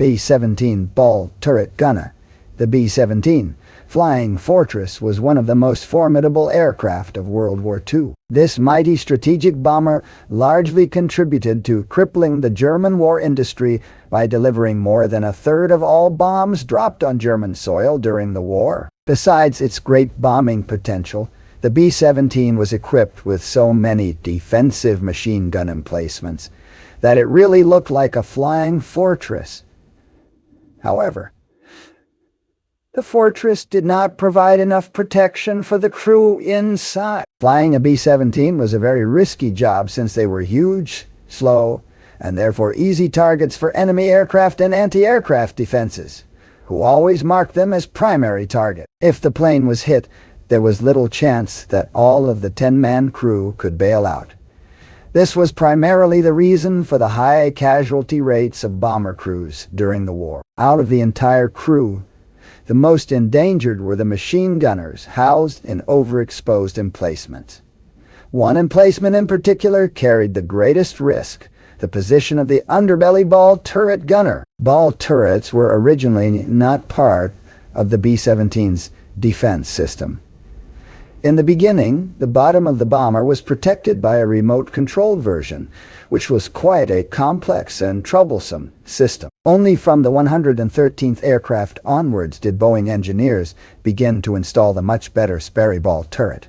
B-17 ball turret gunner. The B-17 Flying Fortress was one of the most formidable aircraft of World War II. This mighty strategic bomber largely contributed to crippling the German war industry by delivering more than a third of all bombs dropped on German soil during the war. Besides its great bombing potential, the B-17 was equipped with so many defensive machine gun emplacements that it really looked like a flying fortress. However, the fortress did not provide enough protection for the crew inside. Flying a B-17 was a very risky job since they were huge, slow, and therefore easy targets for enemy aircraft and anti-aircraft defenses, who always marked them as primary target. If the plane was hit, there was little chance that all of the 10-man crew could bail out. This was primarily the reason for the high casualty rates of bomber crews during the war. Out of the entire crew, the most endangered were the machine gunners housed in overexposed emplacements. One emplacement in particular carried the greatest risk, the position of the underbelly ball turret gunner. Ball turrets were originally not part of the B-17's defense system. In the beginning, the bottom of the bomber was protected by a remote-controlled version, which was quite a complex and troublesome system. Only from the 113th aircraft onwards did Boeing engineers begin to install the much better Sperry Ball turret.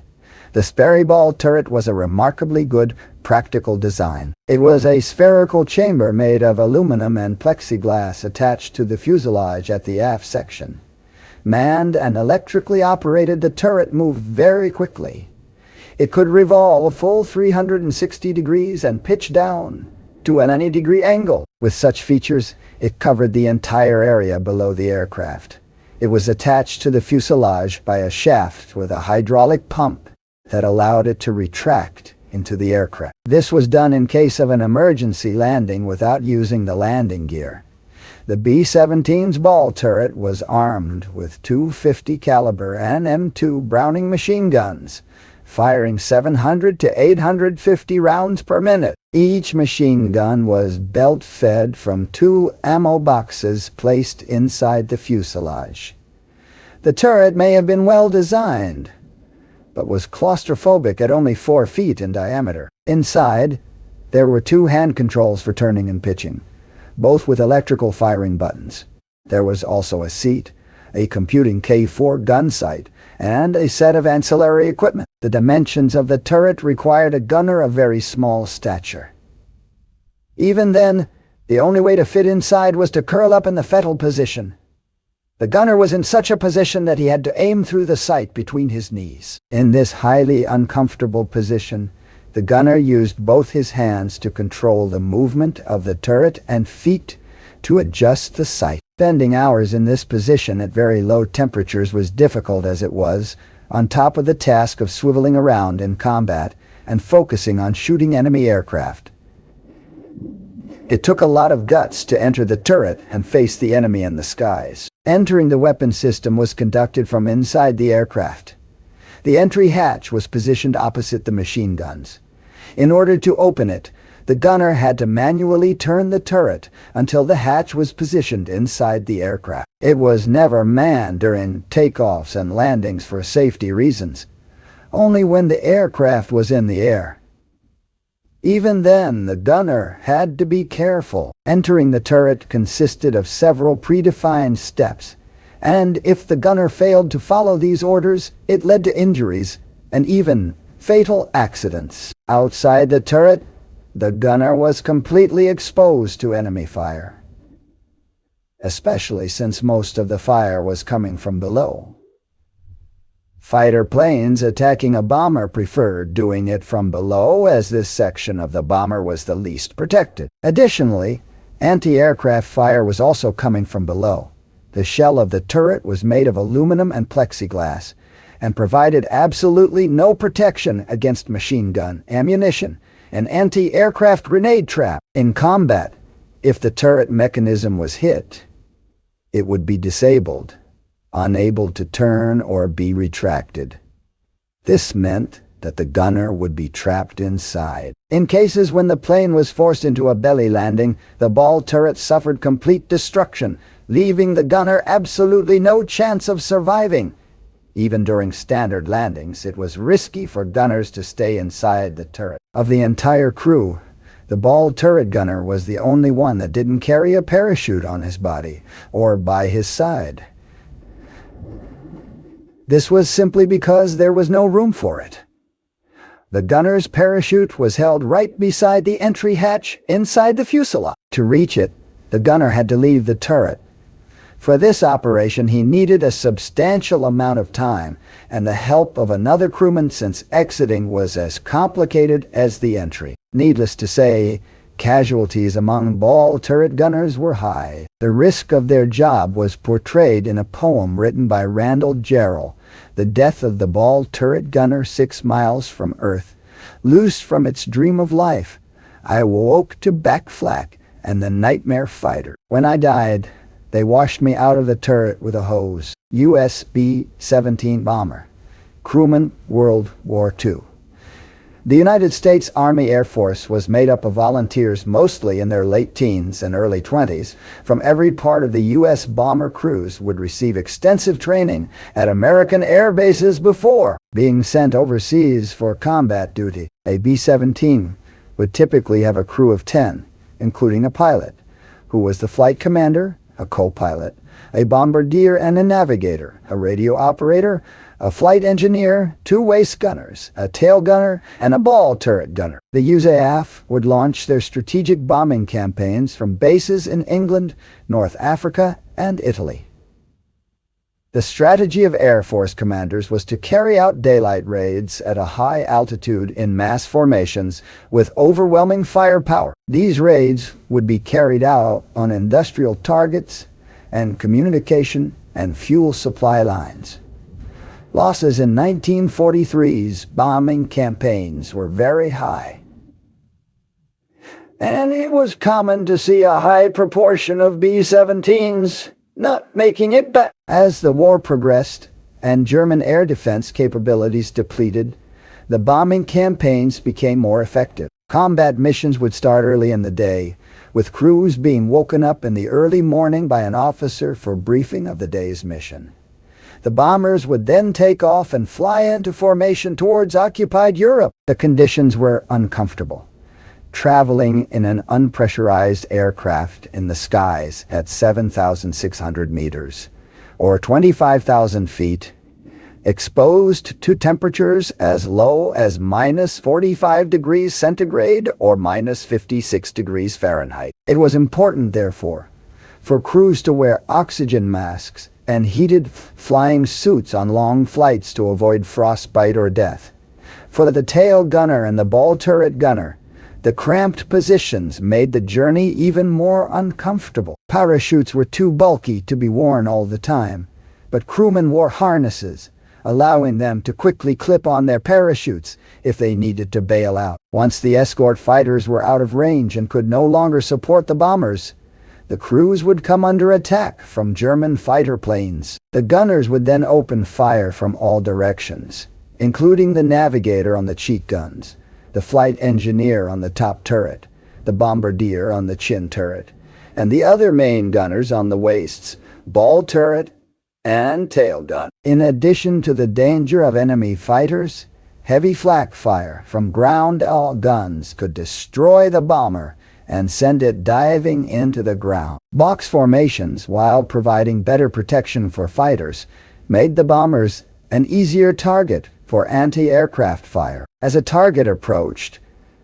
The Sperry Ball turret was a remarkably good, practical design. It was a spherical chamber made of aluminum and plexiglass attached to the fuselage at the aft section. Manned and electrically operated, the turret moved very quickly. It could revolve a full 360 degrees and pitch down to an any degree angle. With such features, it covered the entire area below the aircraft. It was attached to the fuselage by a shaft with a hydraulic pump that allowed it to retract into the aircraft. This was done in case of an emergency landing without using the landing gear. The B-17's ball turret was armed with two .50 caliber and M2 Browning machine guns, firing 700 to 850 rounds per minute. Each machine gun was belt-fed from two ammo boxes placed inside the fuselage. The turret may have been well designed, but was claustrophobic at only 4 feet in diameter. Inside, there were two hand controls for turning and pitching, both with electrical firing buttons. There was also a seat, a computing K4 gun sight, and a set of ancillary equipment. The dimensions of the turret required a gunner of very small stature. Even then, the only way to fit inside was to curl up in the fetal position. The gunner was in such a position that he had to aim through the sight between his knees. In this highly uncomfortable position, the gunner used both his hands to control the movement of the turret and feet to adjust the sight. Spending hours in this position at very low temperatures was difficult as it was, on top of the task of swiveling around in combat and focusing on shooting enemy aircraft. It took a lot of guts to enter the turret and face the enemy in the skies. Entering the weapon system was conducted from inside the aircraft. The entry hatch was positioned opposite the machine guns. In order to open it, the gunner had to manually turn the turret until the hatch was positioned inside the aircraft. It was never manned during takeoffs and landings for safety reasons, only when the aircraft was in the air. Even then, the gunner had to be careful. Entering the turret consisted of several predefined steps, and if the gunner failed to follow these orders, it led to injuries and even fatal accidents. Outside the turret, the gunner was completely exposed to enemy fire, especially since most of the fire was coming from below. Fighter planes attacking a bomber preferred doing it from below, as this section of the bomber was the least protected. Additionally, anti-aircraft fire was also coming from below. The shell of the turret was made of aluminum and plexiglass and provided absolutely no protection against machine gun, ammunition, and anti-aircraft grenade trap. In combat, if the turret mechanism was hit, it would be disabled, unable to turn or be retracted. This meant that the gunner would be trapped inside. In cases when the plane was forced into a belly landing, the ball turret suffered complete destruction, leaving the gunner absolutely no chance of surviving. Even during standard landings, it was risky for gunners to stay inside the turret. Of the entire crew, the ball turret gunner was the only one that didn't carry a parachute on his body or by his side. This was simply because there was no room for it. The gunner's parachute was held right beside the entry hatch inside the fuselage. To reach it, the gunner had to leave the turret. For this operation, he needed a substantial amount of time and the help of another crewman, since exiting was as complicated as the entry. Needless to say, casualties among ball turret gunners were high. The risk of their job was portrayed in a poem written by Randall Jarrell, "The Death of the Ball Turret Gunner 6 Miles from Earth. Loosed from its dream of life, I awoke to back flak and the nightmare fighter. When I died, they washed me out of the turret with a hose." U.S. B-17 bomber. Crewman, World War II. The United States Army Air Force was made up of volunteers, mostly in their late teens and early 20s. From every part of the U.S. bomber crews would receive extensive training at American air bases before being sent overseas for combat duty. A B-17 would typically have a crew of 10, including a pilot, who was the flight commander, a co-pilot, a bombardier and a navigator, a radio operator, a flight engineer, 2 waist gunners, a tail gunner, and a ball turret gunner. The USAF would launch their strategic bombing campaigns from bases in England, North Africa, and Italy. The strategy of Air Force commanders was to carry out daylight raids at a high altitude in mass formations with overwhelming firepower. These raids would be carried out on industrial targets and communication and fuel supply lines. Losses in 1943's bombing campaigns were very high, and it was common to see a high proportion of B-17s not making it back. As the war progressed and German air defense capabilities depleted, the bombing campaigns became more effective. Combat missions would start early in the day, with crews being woken up in the early morning by an officer for briefing of the day's mission. The bombers would then take off and fly into formation towards occupied Europe. The conditions were uncomfortable. Traveling in an unpressurized aircraft in the skies at 7,600 meters, or 25,000 feet, exposed to temperatures as low as minus 45 degrees centigrade or minus 56 degrees Fahrenheit. It was important, therefore, for crews to wear oxygen masks and heated flying suits on long flights to avoid frostbite or death. For the tail gunner and the ball turret gunner, the cramped positions made the journey even more uncomfortable. Parachutes were too bulky to be worn all the time, but crewmen wore harnesses, allowing them to quickly clip on their parachutes if they needed to bail out. Once the escort fighters were out of range and could no longer support the bombers, the crews would come under attack from German fighter planes. The gunners would then open fire from all directions, including the navigator on the cheek guns, the flight engineer on the top turret, the bombardier on the chin turret, and the other main gunners on the waists, ball turret, and tail gun. In addition to the danger of enemy fighters, heavy flak fire from ground guns could destroy the bomber and send it diving into the ground. Box formations, while providing better protection for fighters, made the bombers an easier target for anti-aircraft fire. As a target approached,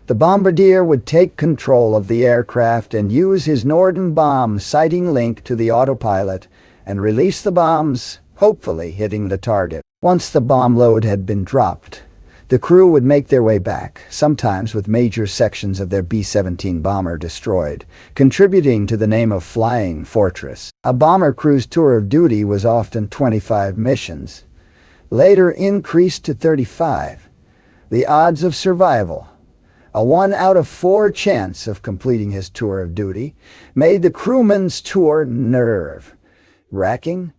the bombardier would take control of the aircraft and use his Norden bomb sighting link to the autopilot and release the bombs, hopefully hitting the target. Once the bomb load had been dropped, the crew would make their way back, sometimes with major sections of their B-17 bomber destroyed, contributing to the name of Flying Fortress. A bomber crew's tour of duty was often 25 missions, later increased to 35. The odds of survival, a 1 out of 4 chance of completing his tour of duty, made the crewman's tour nerve-wracking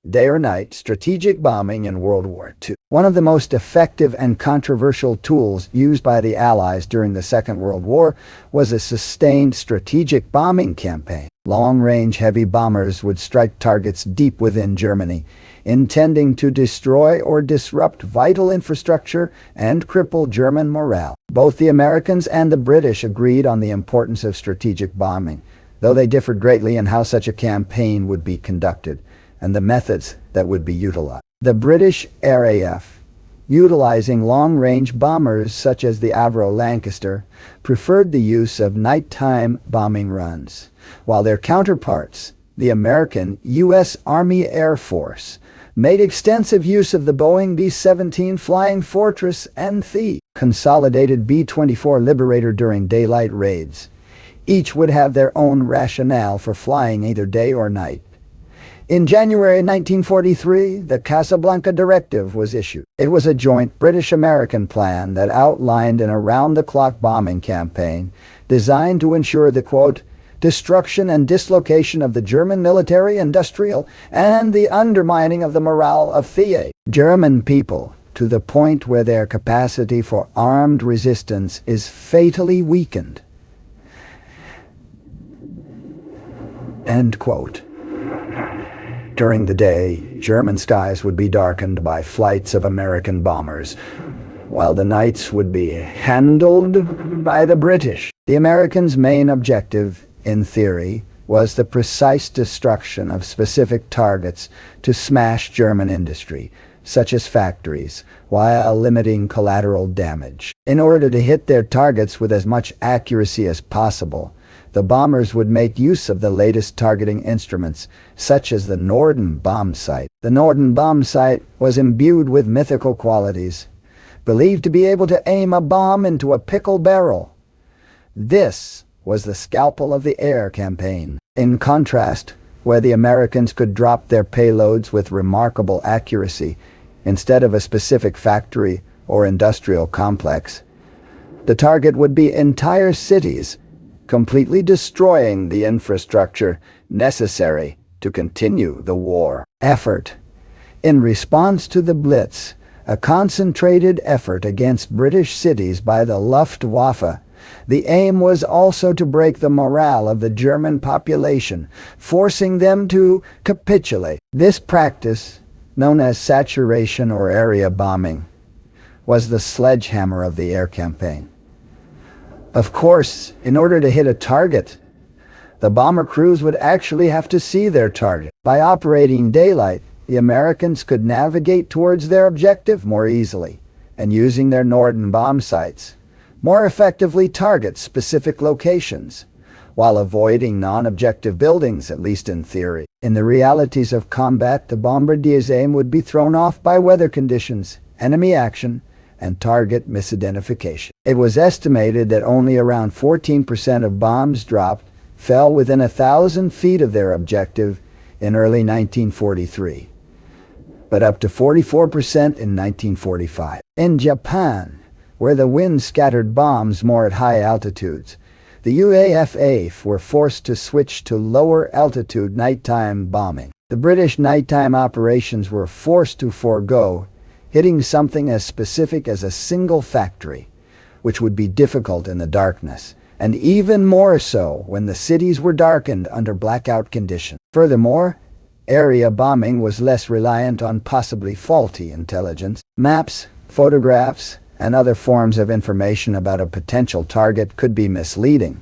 day or night strategic bombing in World War II. One of the most effective and controversial tools used by the Allies during the Second World War was a sustained strategic bombing campaign. Long-range heavy bombers would strike targets deep within Germany, intending to destroy or disrupt vital infrastructure and cripple German morale. Both the Americans and the British agreed on the importance of strategic bombing, though they differed greatly in how such a campaign would be conducted and the methods that would be utilized. The British RAF, utilizing long-range bombers such as the Avro Lancaster, preferred the use of nighttime bombing runs, while their counterparts, the American U.S. Army Air Force, made extensive use of the Boeing B-17 Flying Fortress and the consolidated B-24 Liberator during daylight raids. Each would have their own rationale for flying either day or night. In January 1943, the Casablanca Directive was issued. It was a joint British-American plan that outlined an around-the-clock bombing campaign designed to ensure the, quote, destruction and dislocation of the German military, industrial, and the undermining of the morale of the German people to the point where their capacity for armed resistance is fatally weakened. End quote. During the day, German skies would be darkened by flights of American bombers, while the nights would be handled by the British. The Americans' main objective, in theory, was the precise destruction of specific targets to smash German industry, such as factories, while limiting collateral damage. In order to hit their targets with as much accuracy as possible, the bombers would make use of the latest targeting instruments, such as the Norden bomb sight. The Norden bomb sight was imbued with mythical qualities, believed to be able to aim a bomb into a pickle barrel. This was the scalpel of the air campaign. In contrast, where the Americans could drop their payloads with remarkable accuracy instead of a specific factory or industrial complex, the target would be entire cities, completely destroying the infrastructure necessary to continue the war effort. In response to the Blitz, a concentrated effort against British cities by the Luftwaffe, the aim was also to break the morale of the German population, forcing them to capitulate. This practice, known as saturation or area bombing, was the sledgehammer of the air campaign. Of course, in order to hit a target, the bomber crews would actually have to see their target. By operating daylight, the Americans could navigate towards their objective more easily, and using their Norden bomb sights, more effectively target specific locations, while avoiding non-objective buildings, at least in theory. In the realities of combat, the bombardier's aim would be thrown off by weather conditions, enemy action, and target misidentification. It was estimated that only around 14% of bombs dropped fell within 1,000 feet of their objective in early 1943, but up to 44% in 1945. In Japan, where the wind scattered bombs more at high altitudes, the UAFA were forced to switch to lower altitude nighttime bombing. The British nighttime operations were forced to forego hitting something as specific as a single factory, which would be difficult in the darkness, and even more so when the cities were darkened under blackout conditions. Furthermore, area bombing was less reliant on possibly faulty intelligence. Maps, photographs, and other forms of information about a potential target could be misleading,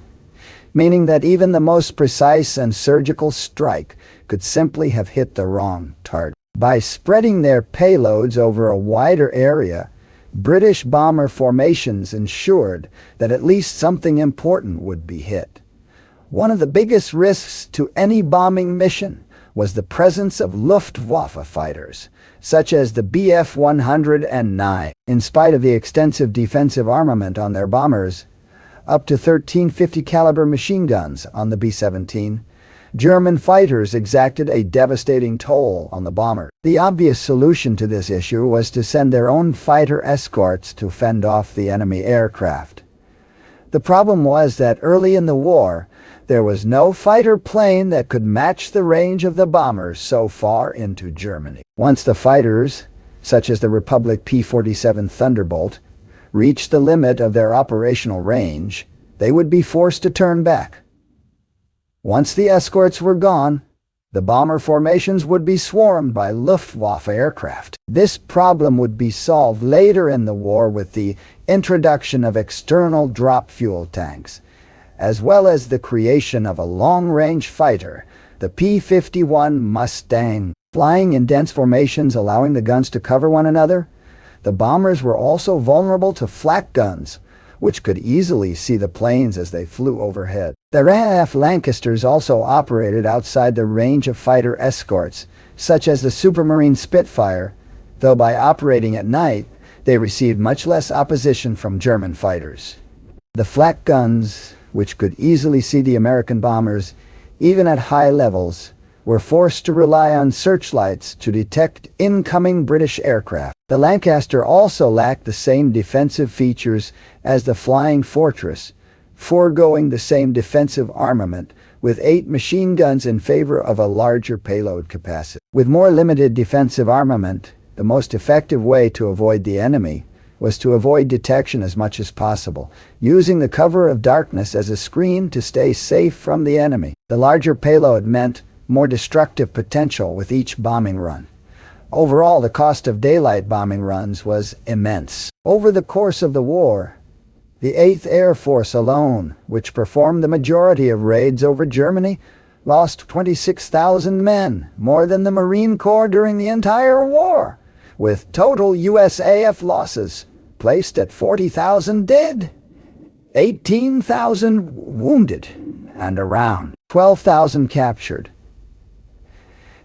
meaning that even the most precise and surgical strike could simply have hit the wrong target. By spreading their payloads over a wider area, British bomber formations ensured that at least something important would be hit. One of the biggest risks to any bombing mission was the presence of Luftwaffe fighters, such as the Bf-109. In spite of the extensive defensive armament on their bombers, up to 13 50 caliber machine guns on the B-17, German fighters exacted a devastating toll on the bomber. The obvious solution to this issue was to send their own fighter escorts to fend off the enemy aircraft. The problem was that early in the war, There was no fighter plane that could match the range of the bombers so far into Germany. Once the fighters, such as the Republic P-47 Thunderbolt, reached the limit of their operational range, they would be forced to turn back. Once the escorts were gone, the bomber formations would be swarmed by Luftwaffe aircraft. This problem would be solved later in the war with the introduction of external drop fuel tanks, as well as the creation of a long-range fighter, the P-51 Mustang. Flying in dense formations allowing the guns to cover one another, the bombers were also vulnerable to flak guns, which could easily see the planes as they flew overhead. The RAF Lancasters also operated outside the range of fighter escorts, such as the Supermarine Spitfire, though by operating at night, they received much less opposition from German fighters. The flak guns, which could easily see the American bombers, even at high levels, were forced to rely on searchlights to detect incoming British aircraft. The Lancaster also lacked the same defensive features as the Flying Fortress, foregoing the same defensive armament, with 8 machine guns in favor of a larger payload capacity. With more limited defensive armament, the most effective way to avoid the enemy was to avoid detection as much as possible, using the cover of darkness as a screen to stay safe from the enemy. The larger payload meant more destructive potential with each bombing run. Overall, the cost of daylight bombing runs was immense. Over the course of the war, the 8th Air Force alone, which performed the majority of raids over Germany, lost 26,000 men, more than the Marine Corps during the entire war, with total USAF losses placed at 40,000 dead, 18,000 wounded, and around 12,000 captured.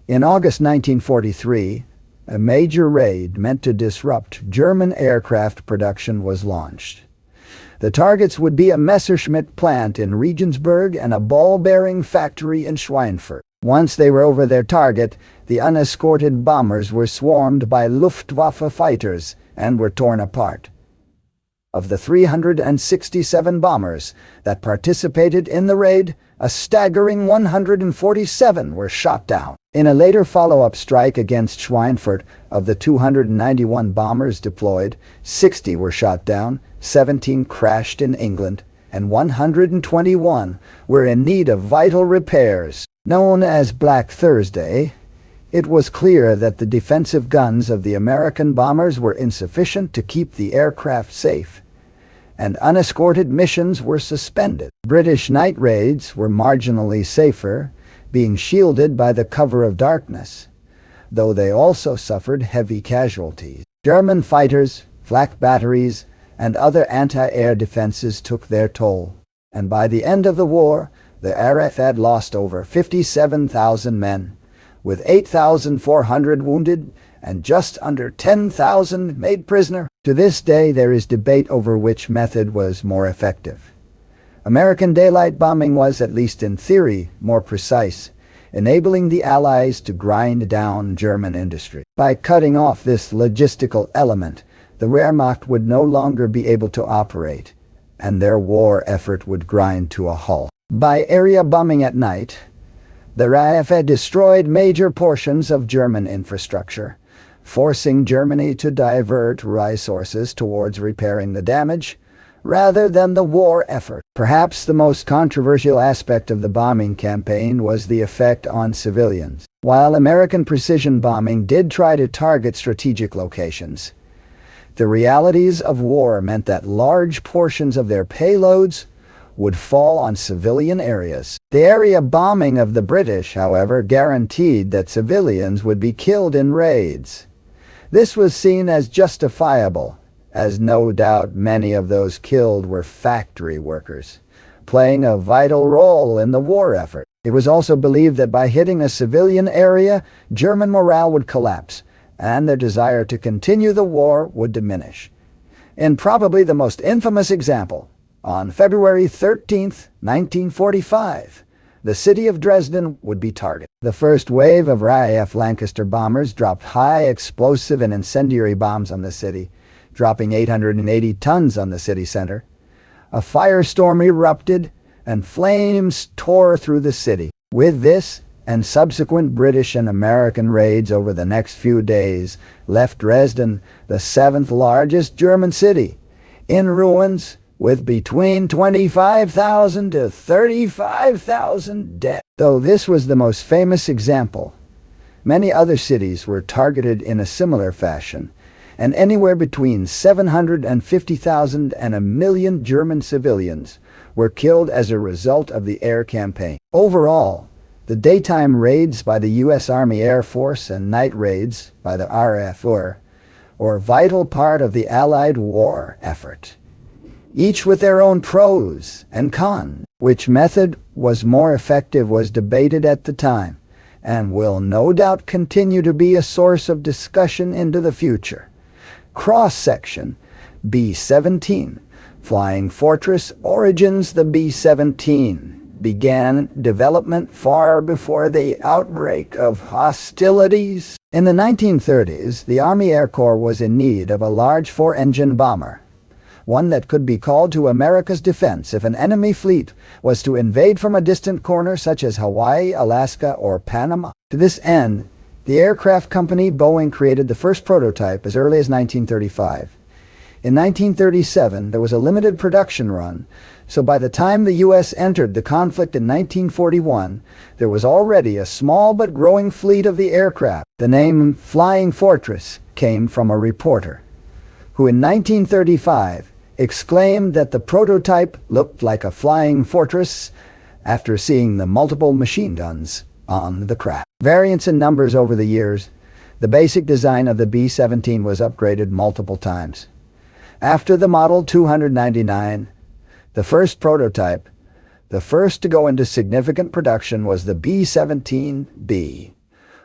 In August 1943, a major raid meant to disrupt German aircraft production was launched. The targets would be a Messerschmitt plant in Regensburg and a ball-bearing factory in Schweinfurt. Once they were over their target, the unescorted bombers were swarmed by Luftwaffe fighters and were torn apart. Of the 367 bombers that participated in the raid, a staggering 147 were shot down. In a later follow-up strike against Schweinfurt, of the 291 bombers deployed, 60 were shot down, 17 crashed in England, and 121 were in need of vital repairs. Known as Black Thursday, it was clear that the defensive guns of the American bombers were insufficient to keep the aircraft safe, and unescorted missions were suspended. British night raids were marginally safer, being shielded by the cover of darkness, though they also suffered heavy casualties. German fighters, flak batteries, and other anti-air defenses took their toll, and by the end of the war, the RAF had lost over 57,000 men, with 8,400 wounded and just under 10,000 made prisoner. To this day, there is debate over which method was more effective. American daylight bombing was, at least in theory, more precise, enabling the Allies to grind down German industry. By cutting off this logistical element, the Wehrmacht would no longer be able to operate, and their war effort would grind to a halt. By area bombing at night, the RAF had destroyed major portions of German infrastructure, forcing Germany to divert resources towards repairing the damage, rather than the war effort. Perhaps the most controversial aspect of the bombing campaign was the effect on civilians. While American precision bombing did try to target strategic locations, the realities of war meant that large portions of their payloads would fall on civilian areas. The area bombing of the British, however, guaranteed that civilians would be killed in raids. This was seen as justifiable, as no doubt many of those killed were factory workers, playing a vital role in the war effort. It was also believed that by hitting a civilian area, German morale would collapse, and their desire to continue the war would diminish. In probably the most infamous example, on February 13, 1945, the city of Dresden would be targeted. The first wave of RAF Lancaster bombers dropped high explosive and incendiary bombs on the city, dropping 880 tons on the city center. A firestorm erupted, and flames tore through the city. With this, and subsequent British and American raids over the next few days left Dresden, the seventh largest German city, in ruins, with between 25,000 to 35,000 dead. Though this was the most famous example, many other cities were targeted in a similar fashion, and anywhere between 750,000 and 1,000,000 German civilians were killed as a result of the air campaign. Overall, the daytime raids by the U.S. Army Air Force and night raids by the RAF were a vital part of the Allied war effort, each with their own pros and cons. Which method was more effective was debated at the time, and will no doubt continue to be a source of discussion into the future. Cross-section B-17 Flying Fortress origins. The B-17 began development far before the outbreak of hostilities. In the 1930s, the Army Air Corps was in need of a large four-engine bomber, one that could be called to America's defense if an enemy fleet was to invade from a distant corner such as Hawaii, Alaska, or Panama. To this end, the aircraft company Boeing created the first prototype as early as 1935. In 1937, there was a limited production run, so by the time the U.S. entered the conflict in 1941, there was already a small but growing fleet of the aircraft. The name Flying Fortress came from a reporter, who in 1935 exclaimed that the prototype looked like a flying fortress after seeing the multiple machine guns on the craft. Variants in numbers over the years, the basic design of the B-17 was upgraded multiple times. After the Model 299, the first prototype, the first to go into significant production was the B-17B,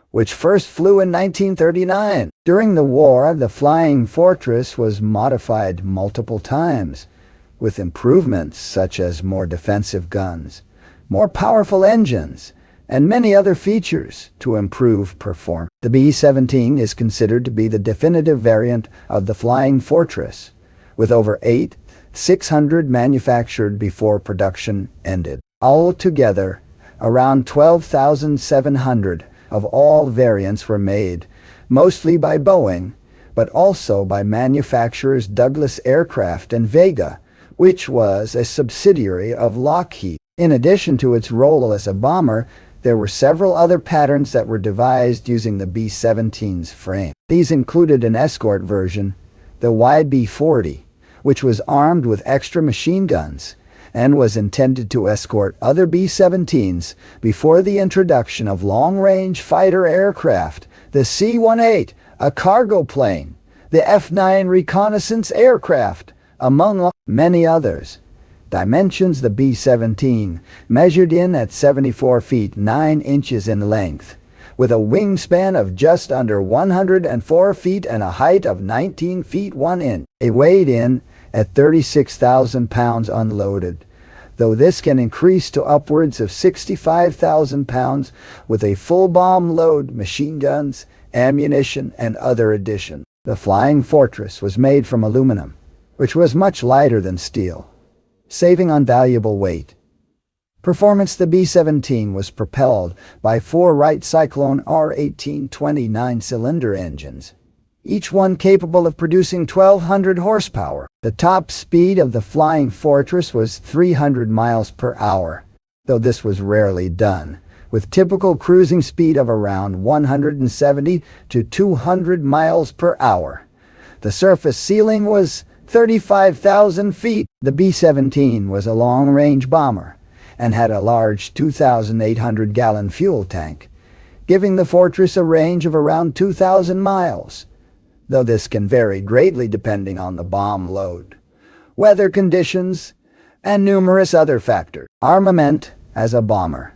which first flew in 1939. During the war, the Flying Fortress was modified multiple times, with improvements such as more defensive guns, more powerful engines, and many other features to improve performance. The B-17 is considered to be the definitive variant of the Flying Fortress, with over 600 manufactured before production ended. Altogether, around 12,700 of all variants were made, mostly by Boeing, but also by manufacturers Douglas Aircraft and Vega, which was a subsidiary of Lockheed. In addition to its role as a bomber, there were several other patterns that were devised using the B-17's frame. These included an escort version, the YB-40, which was armed with extra machine guns and was intended to escort other B-17s before the introduction of long-range fighter aircraft, the C-18, a cargo plane, the F-9 reconnaissance aircraft, among many others. Dimensions: the B-17 measured in at 74 feet 9 inches in length, with a wingspan of just under 104 feet and a height of 19 feet 1 inch. It weighed in at 36,000 pounds unloaded, though this can increase to upwards of 65,000 pounds with a full bomb load, machine guns, ammunition, and other additions. The Flying Fortress was made from aluminum, which was much lighter than steel, saving on valuable weight. Performance: the B-17 was propelled by 4 Wright Cyclone R-1820 9-cylinder engines, each one capable of producing 1,200 horsepower. The top speed of the Flying Fortress was 300 miles per hour, though this was rarely done, with typical cruising speed of around 170 to 200 miles per hour. The surface ceiling was 35,000 feet. The B-17 was a long-range bomber and had a large 2,800-gallon fuel tank, giving the Fortress a range of around 2,000 miles. Though this can vary greatly depending on the bomb load, weather conditions, and numerous other factors. Armament: as a bomber,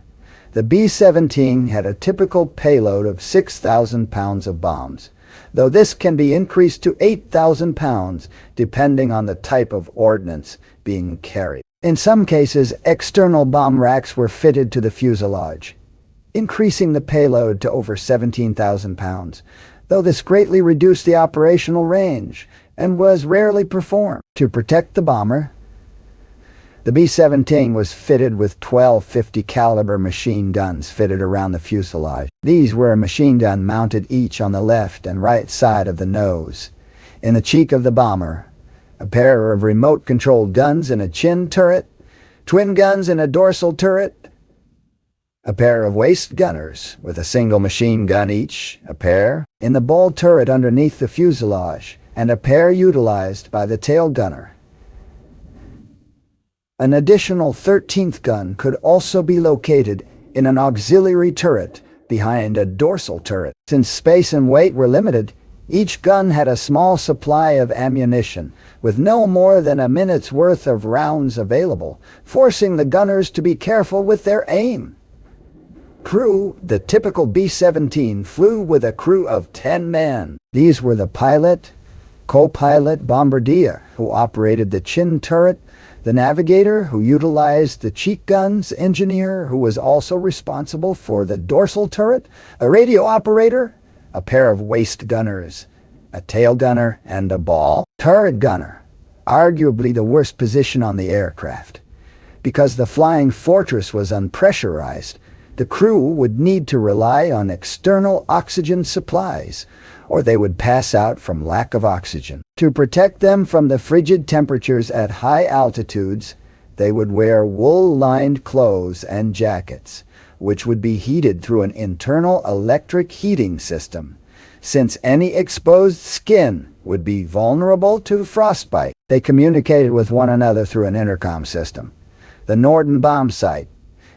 the B-17 had a typical payload of 6,000 pounds of bombs, though this can be increased to 8,000 pounds depending on the type of ordnance being carried. In some cases, external bomb racks were fitted to the fuselage, increasing the payload to over 17,000 pounds, though this greatly reduced the operational range and was rarely performed. To protect the bomber, The B-17 was fitted with 12 50 caliber machine guns fitted around the fuselage. These were a machine gun mounted each on the left and right side of the nose. In the cheek of the bomber, a pair of remote-controlled guns in a chin turret, twin guns in a dorsal turret, a pair of waist gunners with a single machine gun each, a pair in the ball turret underneath the fuselage, and a pair utilized by the tail gunner. An additional 13th gun could also be located in an auxiliary turret behind a dorsal turret. Since space and weight were limited, each gun had a small supply of ammunition, with no more than a minute's worth of rounds available, forcing the gunners to be careful with their aim. Crew: the typical B-17 flew with a crew of 10 men. These were the pilot, co-pilot bombardier, who operated the chin turret, the navigator, who utilized the cheek guns, engineer, who was also responsible for the dorsal turret, a radio operator, a pair of waist gunners, a tail gunner, and a ball turret gunner, arguably the worst position on the aircraft. Because the flying fortress was unpressurized, the crew would need to rely on external oxygen supplies, or they would pass out from lack of oxygen. To protect them from the frigid temperatures at high altitudes, they would wear wool-lined clothes and jackets, which would be heated through an internal electric heating system, since any exposed skin would be vulnerable to frostbite. They communicated with one another through an intercom system. The Norden bomb sight.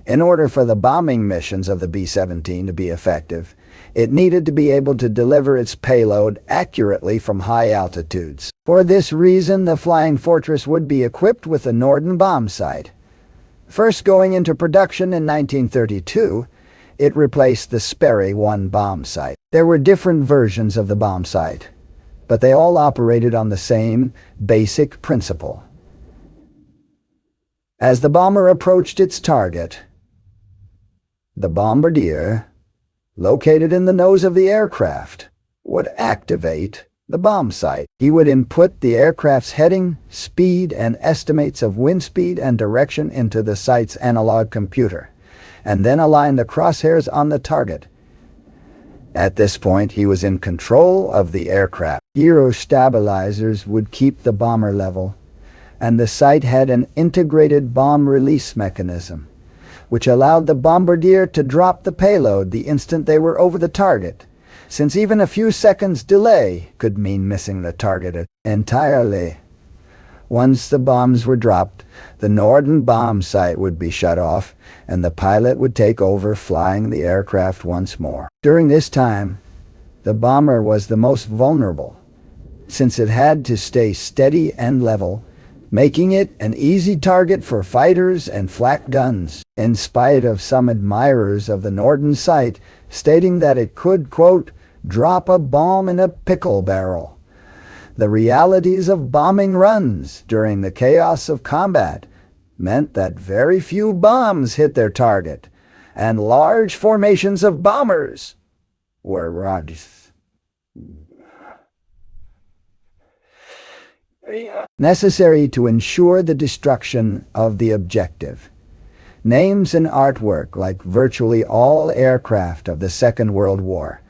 In order for the bombing missions of the B-17 to be effective, it needed to be able to deliver its payload accurately from high altitudes. For this reason, the Flying Fortress would be equipped with the Norden bomb sight. First going into production in 1932, it replaced the Sperry 1 bomb sight. There were different versions of the bomb sight, but they all operated on the same basic principle. As the bomber approached its target, the bombardier, located in the nose of the aircraft, would activate the bomb sight. He would input the aircraft's heading, speed, and estimates of wind speed and direction into the sight's analog computer, and then align the crosshairs on the target. At this point, he was in control of the aircraft. Gyro stabilizers would keep the bomber level, and the sight had an integrated bomb release mechanism, which allowed the bombardier to drop the payload the instant they were over the target, since even a few seconds' delay could mean missing the target entirely. Once the bombs were dropped, the Norden bomb sight would be shut off, and the pilot would take over flying the aircraft once more. During this time, the bomber was the most vulnerable, since it had to stay steady and level, making it an easy target for fighters and flak guns, in spite of some admirers of the Norden sight stating that it could, quote, drop a bomb in a pickle barrel. The realities of bombing runs during the chaos of combat meant that very few bombs hit their target, and large formations of bombers were necessary to ensure the destruction of the objective. Names and artwork like virtually all aircraft of the Second World War,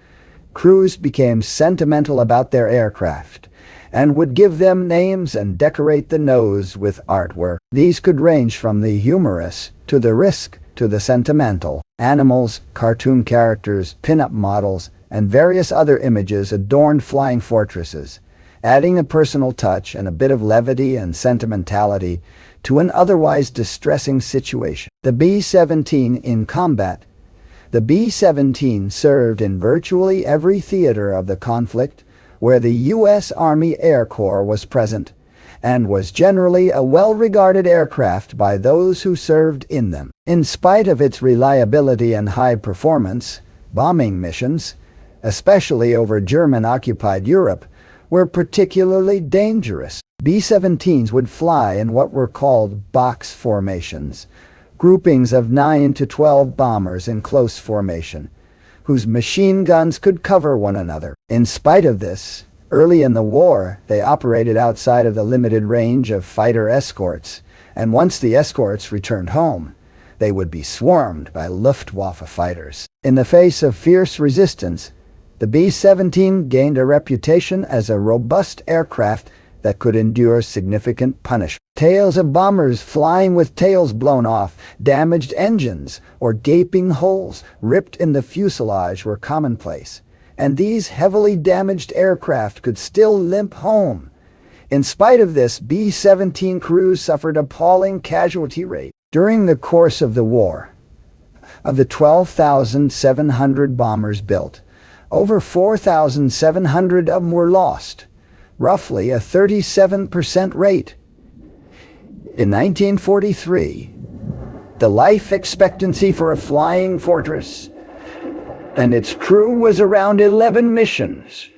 crews became sentimental about their aircraft and would give them names and decorate the nose with artwork. These could range from the humorous to the risk to the sentimental. Animals, cartoon characters, pin-up models, and various other images adorned flying fortresses, adding a personal touch and a bit of levity and sentimentality to an otherwise distressing situation. The B-17 in combat. The B-17 served in virtually every theater of the conflict where the U.S. Army Air Corps was present, and was generally a well-regarded aircraft by those who served in them. In spite of its reliability and high performance, bombing missions, especially over German-occupied Europe, were particularly dangerous. B-17s would fly in what were called box formations, groupings of 9 to 12 bombers in close formation, whose machine guns could cover one another. In spite of this, early in the war, they operated outside of the limited range of fighter escorts, and once the escorts returned home, they would be swarmed by Luftwaffe fighters. In the face of fierce resistance, the B-17 gained a reputation as a robust aircraft that could endure significant punishment. Tales of bombers flying with tails blown off, damaged engines, or gaping holes ripped in the fuselage were commonplace, and these heavily damaged aircraft could still limp home. In spite of this, B-17 crews suffered appalling casualty rates. During the course of the war, of the 12,700 bombers built, over 4,700 of them were lost, roughly a 37% rate. In 1943, the life expectancy for a flying fortress and its crew was around 11 missions,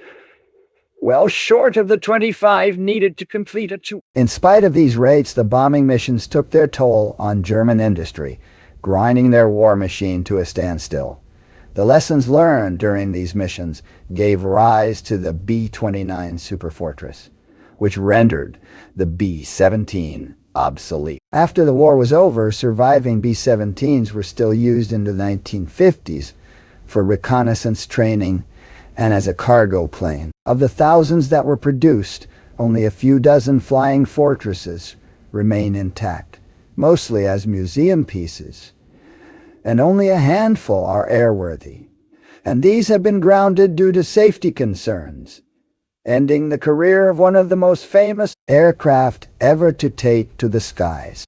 well short of the 25 needed to complete a tour. In spite of these rates, the bombing missions took their toll on German industry, grinding their war machine to a standstill. The lessons learned during these missions gave rise to the B-29 Superfortress, which rendered the B-17 obsolete. After the war was over, surviving B-17s were still used into the 1950s for reconnaissance training and as a cargo plane. Of the thousands that were produced, only a few dozen flying fortresses remain intact, mostly as museum pieces, and only a handful are airworthy, and these have been grounded due to safety concerns, ending the career of one of the most famous aircraft ever to take to the skies.